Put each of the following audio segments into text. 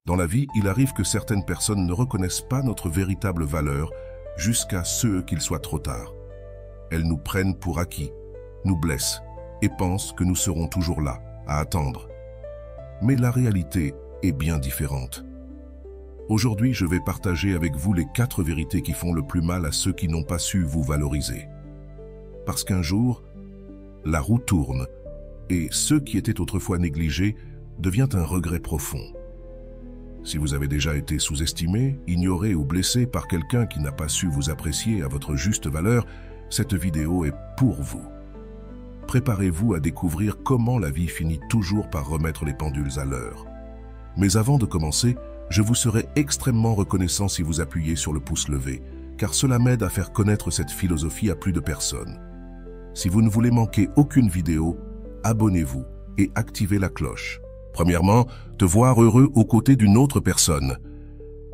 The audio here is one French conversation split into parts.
Dans la vie, il arrive que certaines personnes ne reconnaissent pas notre véritable valeur jusqu'à ce qu'il soit trop tard. Elles nous prennent pour acquis, nous blessent et pensent que nous serons toujours là, à attendre. Mais la réalité est bien différente. Aujourd'hui, je vais partager avec vous les 4 vérités qui font le plus mal à ceux qui n'ont pas su vous valoriser. Parce qu'un jour, la roue tourne et ce qui était autrefois négligé devient un regret profond. Si vous avez déjà été sous-estimé, ignoré ou blessé par quelqu'un qui n'a pas su vous apprécier à votre juste valeur, cette vidéo est pour vous. Préparez-vous à découvrir comment la vie finit toujours par remettre les pendules à l'heure. Mais avant de commencer, je vous serai extrêmement reconnaissant si vous appuyez sur le pouce levé, car cela m'aide à faire connaître cette philosophie à plus de personnes. Si vous ne voulez manquer aucune vidéo, abonnez-vous et activez la cloche. Premièrement, te voir heureux aux côtés d'une autre personne.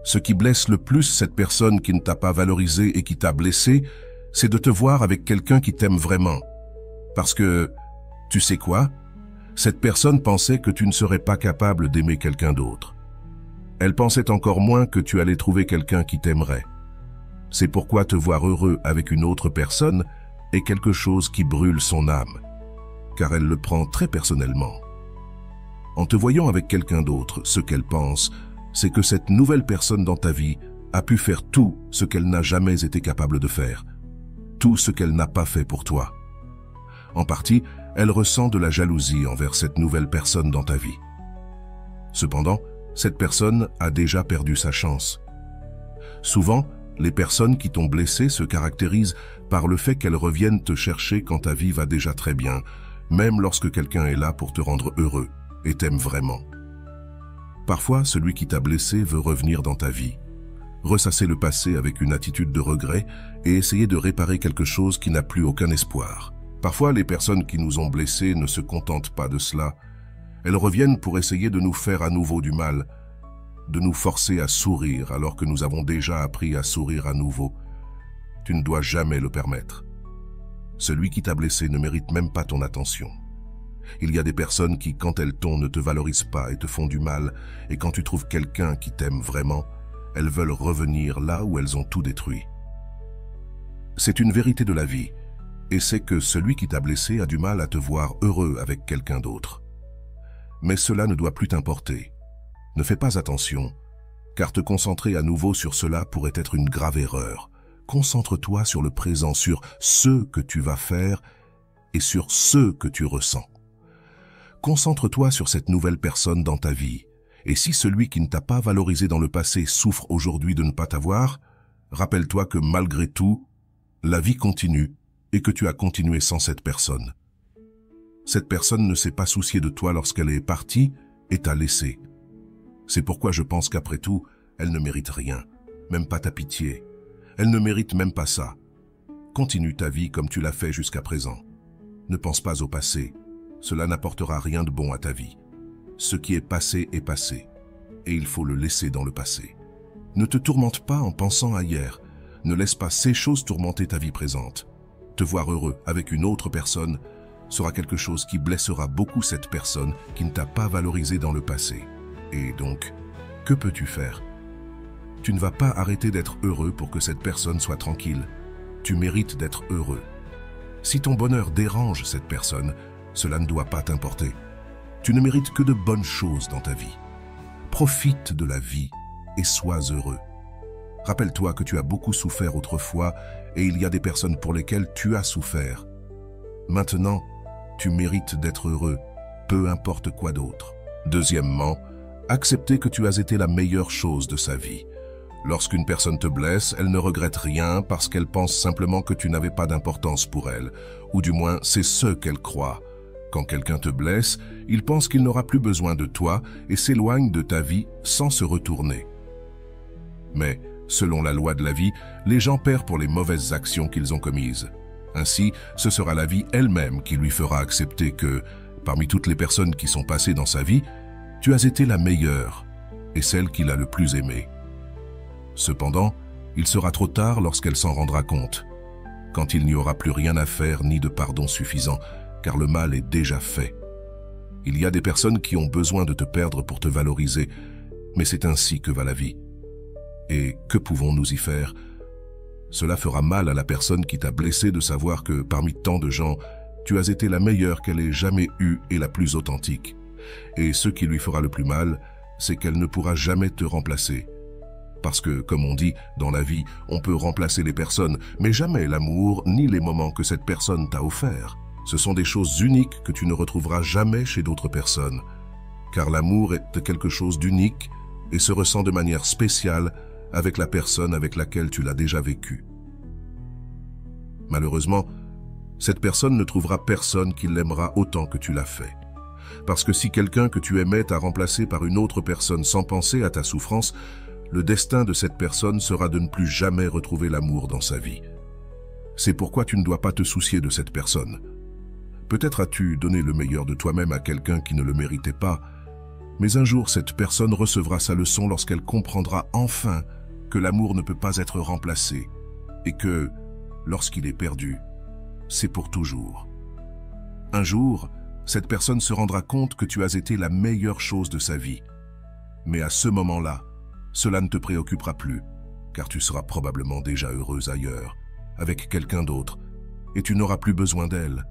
Ce qui blesse le plus cette personne qui ne t'a pas valorisé et qui t'a blessé, c'est de te voir avec quelqu'un qui t'aime vraiment. Parce que, tu sais quoi? Cette personne pensait que tu ne serais pas capable d'aimer quelqu'un d'autre. Elle pensait encore moins que tu allais trouver quelqu'un qui t'aimerait. C'est pourquoi te voir heureux avec une autre personne est quelque chose qui brûle son âme, car elle le prend très personnellement. En te voyant avec quelqu'un d'autre, ce qu'elle pense, c'est que cette nouvelle personne dans ta vie a pu faire tout ce qu'elle n'a jamais été capable de faire, tout ce qu'elle n'a pas fait pour toi. En partie, elle ressent de la jalousie envers cette nouvelle personne dans ta vie. Cependant, cette personne a déjà perdu sa chance. Souvent, les personnes qui t'ont blessé se caractérisent par le fait qu'elles reviennent te chercher quand ta vie va déjà très bien, même lorsque quelqu'un est là pour te rendre heureux et t'aime vraiment. Parfois, celui qui t'a blessé veut revenir dans ta vie, ressasser le passé avec une attitude de regret et essayer de réparer quelque chose qui n'a plus aucun espoir. Parfois, les personnes qui nous ont blessés ne se contentent pas de cela. Elles reviennent pour essayer de nous faire à nouveau du mal, de nous forcer à sourire alors que nous avons déjà appris à sourire à nouveau. Tu ne dois jamais le permettre. Celui qui t'a blessé ne mérite même pas ton attention. Il y a des personnes qui, quand elles t'ont, ne te valorisent pas et te font du mal, et quand tu trouves quelqu'un qui t'aime vraiment, elles veulent revenir là où elles ont tout détruit. C'est une vérité de la vie, et c'est que celui qui t'a blessé a du mal à te voir heureux avec quelqu'un d'autre. Mais cela ne doit plus t'importer. Ne fais pas attention, car te concentrer à nouveau sur cela pourrait être une grave erreur. Concentre-toi sur le présent, sur ce que tu vas faire et sur ce que tu ressens. Concentre-toi sur cette nouvelle personne dans ta vie. Et si celui qui ne t'a pas valorisé dans le passé souffre aujourd'hui de ne pas t'avoir, rappelle-toi que malgré tout, la vie continue et que tu as continué sans cette personne. Cette personne ne s'est pas souciée de toi lorsqu'elle est partie et t'a laissé. C'est pourquoi je pense qu'après tout, elle ne mérite rien, même pas ta pitié. Elle ne mérite même pas ça. Continue ta vie comme tu l'as fait jusqu'à présent. Ne pense pas au passé. Cela n'apportera rien de bon à ta vie. Ce qui est passé, et il faut le laisser dans le passé. Ne te tourmente pas en pensant à hier. Ne laisse pas ces choses tourmenter ta vie présente. Te voir heureux avec une autre personne sera quelque chose qui blessera beaucoup cette personne qui ne t'a pas valorisé dans le passé. Et donc, que peux-tu faire? Tu ne vas pas arrêter d'être heureux pour que cette personne soit tranquille. Tu mérites d'être heureux. Si ton bonheur dérange cette personne, cela ne doit pas t'importer. Tu ne mérites que de bonnes choses dans ta vie. Profite de la vie et sois heureux. Rappelle-toi que tu as beaucoup souffert autrefois et il y a des personnes pour lesquelles tu as souffert. Maintenant, tu mérites d'être heureux, peu importe quoi d'autre. Deuxièmement, accepter que tu as été la meilleure chose de sa vie. Lorsqu'une personne te blesse, elle ne regrette rien parce qu'elle pense simplement que tu n'avais pas d'importance pour elle, ou du moins c'est ce qu'elle croit. Quand quelqu'un te blesse, il pense qu'il n'aura plus besoin de toi et s'éloigne de ta vie sans se retourner. Mais, selon la loi de la vie, les gens paient pour les mauvaises actions qu'ils ont commises. Ainsi, ce sera la vie elle-même qui lui fera accepter que, parmi toutes les personnes qui sont passées dans sa vie, tu as été la meilleure et celle qu'il a le plus aimée. Cependant, il sera trop tard lorsqu'elle s'en rendra compte, quand il n'y aura plus rien à faire ni de pardon suffisant, car le mal est déjà fait. Il y a des personnes qui ont besoin de te perdre pour te valoriser, Mais c'est ainsi que va la vie. Et que pouvons-nous y faire? Cela fera mal à la personne qui t'a blessé de savoir que, parmi tant de gens, tu as été la meilleure qu'elle ait jamais eue et la plus authentique. Et ce qui lui fera le plus mal, c'est qu'elle ne pourra jamais te remplacer. Parce que, comme on dit, dans la vie, on peut remplacer les personnes, mais jamais l'amour ni les moments que cette personne t'a offerts. Ce sont des choses uniques que tu ne retrouveras jamais chez d'autres personnes. Car l'amour est quelque chose d'unique et se ressent de manière spéciale avec la personne avec laquelle tu l'as déjà vécu. Malheureusement, cette personne ne trouvera personne qui l'aimera autant que tu l'as fait. Parce que si quelqu'un que tu aimais t'a remplacé par une autre personne sans penser à ta souffrance, le destin de cette personne sera de ne plus jamais retrouver l'amour dans sa vie. C'est pourquoi tu ne dois pas te soucier de cette personne. Peut-être as-tu donné le meilleur de toi-même à quelqu'un qui ne le méritait pas, mais un jour cette personne recevra sa leçon lorsqu'elle comprendra enfin que l'amour ne peut pas être remplacé et que, lorsqu'il est perdu, c'est pour toujours. Un jour, cette personne se rendra compte que tu as été la meilleure chose de sa vie. Mais à ce moment-là, cela ne te préoccupera plus, car tu seras probablement déjà heureuse ailleurs, avec quelqu'un d'autre, et tu n'auras plus besoin d'elle.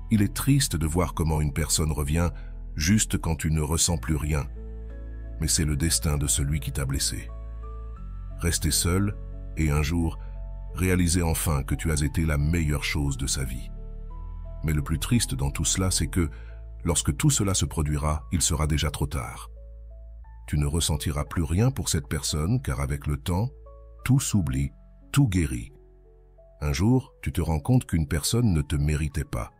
Il est triste de voir comment une personne revient juste quand tu ne ressens plus rien, mais c'est le destin de celui qui t'a blessé. Rester seul et un jour, réaliser enfin que tu as été la meilleure chose de sa vie. Mais le plus triste dans tout cela, c'est que, lorsque tout cela se produira, il sera déjà trop tard. Tu ne ressentiras plus rien pour cette personne, car avec le temps, tout s'oublie, tout guérit. Un jour, tu te rends compte qu'une personne ne te méritait pas.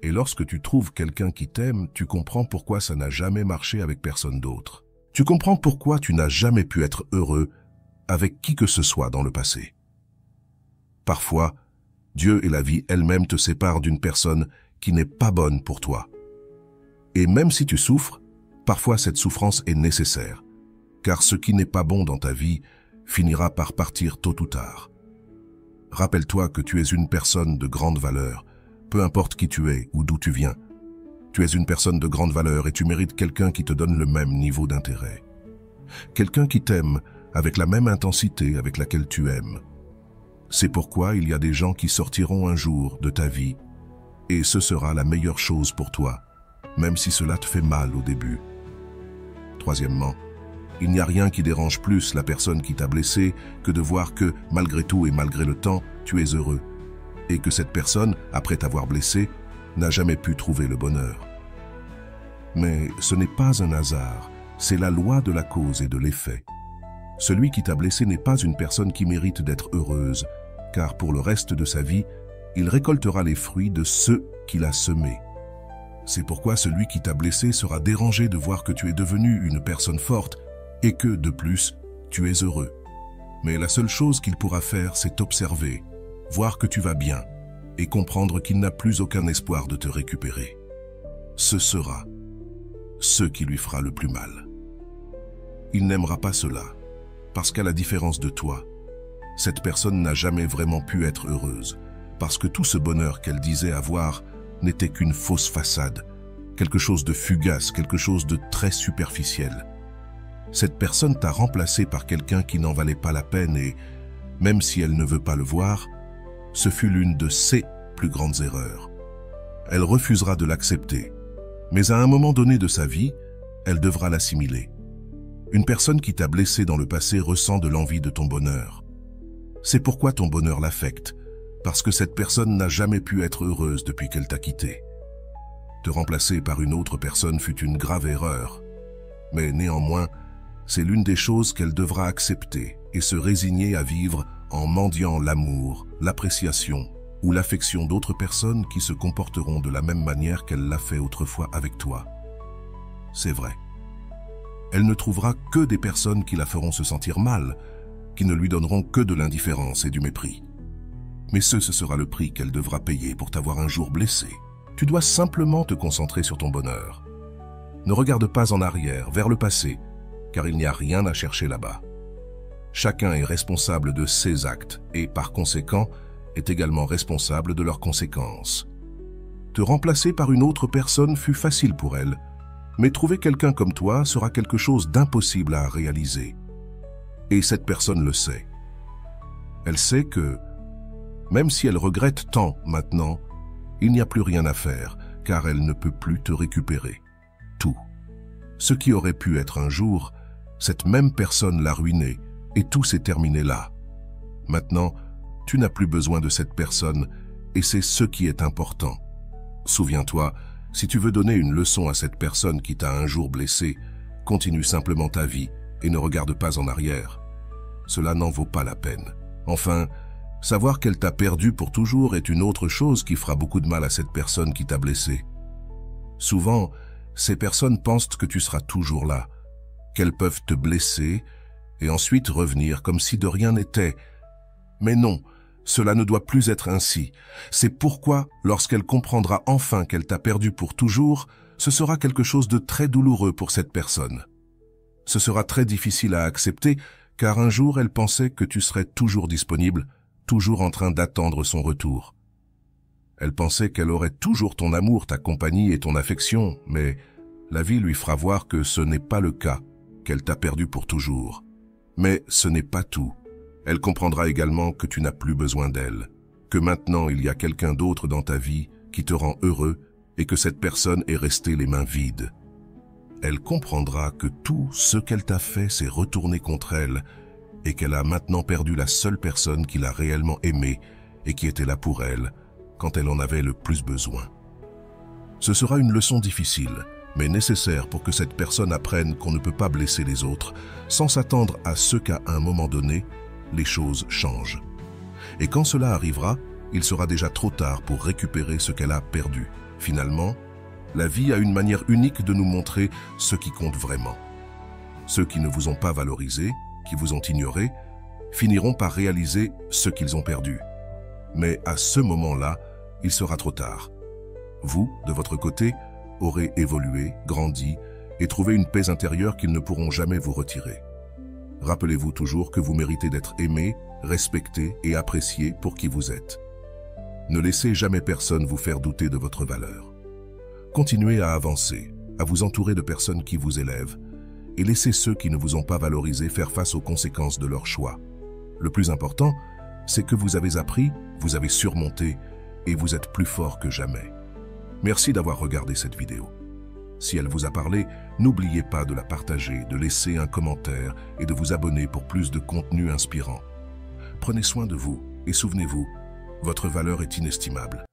Et lorsque tu trouves quelqu'un qui t'aime, tu comprends pourquoi ça n'a jamais marché avec personne d'autre. Tu comprends pourquoi tu n'as jamais pu être heureux avec qui que ce soit dans le passé. Parfois, Dieu et la vie elle-même te séparent d'une personne qui n'est pas bonne pour toi. Et même si tu souffres, parfois cette souffrance est nécessaire, car ce qui n'est pas bon dans ta vie finira par partir tôt ou tard. Rappelle-toi que tu es une personne de grande valeur, peu importe qui tu es ou d'où tu viens. Tu es une personne de grande valeur et tu mérites quelqu'un qui te donne le même niveau d'intérêt. Quelqu'un qui t'aime avec la même intensité avec laquelle tu aimes. C'est pourquoi il y a des gens qui sortiront un jour de ta vie et ce sera la meilleure chose pour toi, même si cela te fait mal au début. Troisièmement, il n'y a rien qui dérange plus la personne qui t'a blessé que de voir que, malgré tout et malgré le temps, tu es heureux, et que cette personne, après t'avoir blessé, n'a jamais pu trouver le bonheur. Mais ce n'est pas un hasard, c'est la loi de la cause et de l'effet. Celui qui t'a blessé n'est pas une personne qui mérite d'être heureuse, car pour le reste de sa vie, il récoltera les fruits de ceux qu'il a semés. C'est pourquoi celui qui t'a blessé sera dérangé de voir que tu es devenu une personne forte et que, de plus, tu es heureux. Mais la seule chose qu'il pourra faire, c'est t'observer, voir que tu vas bien et comprendre qu'il n'a plus aucun espoir de te récupérer. Ce sera ce qui lui fera le plus mal. Il n'aimera pas cela, parce qu'à la différence de toi, cette personne n'a jamais vraiment pu être heureuse, parce que tout ce bonheur qu'elle disait avoir n'était qu'une fausse façade, quelque chose de fugace, quelque chose de très superficiel. Cette personne t'a remplacé par quelqu'un qui n'en valait pas la peine et, même si elle ne veut pas le voir, ce fut l'une de ses plus grandes erreurs. Elle refusera de l'accepter, mais à un moment donné de sa vie, elle devra l'assimiler. Une personne qui t'a blessé dans le passé ressent de l'envie de ton bonheur. C'est pourquoi ton bonheur l'affecte, parce que cette personne n'a jamais pu être heureuse depuis qu'elle t'a quitté. Te remplacer par une autre personne fut une grave erreur, mais néanmoins, c'est l'une des choses qu'elle devra accepter et se résigner à vivre en mendiant l'amour, l'appréciation ou l'affection d'autres personnes qui se comporteront de la même manière qu'elle l'a fait autrefois avec toi. C'est vrai. Elle ne trouvera que des personnes qui la feront se sentir mal, qui ne lui donneront que de l'indifférence et du mépris. Mais ce sera le prix qu'elle devra payer pour t'avoir un jour blessé. Tu dois simplement te concentrer sur ton bonheur. Ne regarde pas en arrière, vers le passé, car il n'y a rien à chercher là-bas. Chacun est responsable de ses actes et, par conséquent, est également responsable de leurs conséquences. Te remplacer par une autre personne fut facile pour elle, Mais trouver quelqu'un comme toi sera quelque chose d'impossible à réaliser. Et cette personne le sait. Elle sait que, même si elle regrette tant maintenant, il n'y a plus rien à faire, car elle ne peut plus te récupérer. Tout. Ce qui aurait pu être un jour, cette même personne l'a ruiné, et tout s'est terminé là. Maintenant, tu n'as plus besoin de cette personne, et c'est ce qui est important. Souviens-toi, si tu veux donner une leçon à cette personne qui t'a un jour blessé, continue simplement ta vie et ne regarde pas en arrière. Cela n'en vaut pas la peine. Enfin, savoir qu'elle t'a perdu pour toujours est une autre chose qui fera beaucoup de mal à cette personne qui t'a blessé. Souvent, ces personnes pensent que tu seras toujours là, qu'elles peuvent te blesser et ensuite revenir comme si de rien n'était. Mais non, cela ne doit plus être ainsi. C'est pourquoi, lorsqu'elle comprendra enfin qu'elle t'a perdu pour toujours, ce sera quelque chose de très douloureux pour cette personne. Ce sera très difficile à accepter, car un jour elle pensait que tu serais toujours disponible, toujours en train d'attendre son retour. Elle pensait qu'elle aurait toujours ton amour, ta compagnie et ton affection, mais la vie lui fera voir que ce n'est pas le cas, qu'elle t'a perdu pour toujours. Mais ce n'est pas tout. Elle comprendra également que tu n'as plus besoin d'elle, que maintenant il y a quelqu'un d'autre dans ta vie qui te rend heureux et que cette personne est restée les mains vides. Elle comprendra que tout ce qu'elle t'a fait s'est retourné contre elle et qu'elle a maintenant perdu la seule personne qui l'a réellement aimée et qui était là pour elle quand elle en avait le plus besoin. Ce sera une leçon difficile, mais nécessaire pour que cette personne apprenne qu'on ne peut pas blesser les autres sans s'attendre à ce qu'à un moment donné, les choses changent. Et quand cela arrivera, il sera déjà trop tard pour récupérer ce qu'elle a perdu. Finalement, la vie a une manière unique de nous montrer ce qui compte vraiment. Ceux qui ne vous ont pas valorisé, qui vous ont ignoré, finiront par réaliser ce qu'ils ont perdu. Mais à ce moment-là, il sera trop tard. Vous, de votre côté, aurez évolué, grandi et trouvé une paix intérieure qu'ils ne pourront jamais vous retirer. Rappelez-vous toujours que vous méritez d'être aimé, respecté et apprécié pour qui vous êtes. Ne laissez jamais personne vous faire douter de votre valeur. Continuez à avancer, à vous entourer de personnes qui vous élèvent, et laissez ceux qui ne vous ont pas valorisé faire face aux conséquences de leur choix. Le plus important, c'est que vous avez appris, vous avez surmonté, et vous êtes plus fort que jamais. Merci d'avoir regardé cette vidéo. Si elle vous a parlé, n'oubliez pas de la partager, de laisser un commentaire et de vous abonner pour plus de contenu inspirant. Prenez soin de vous et souvenez-vous, votre valeur est inestimable.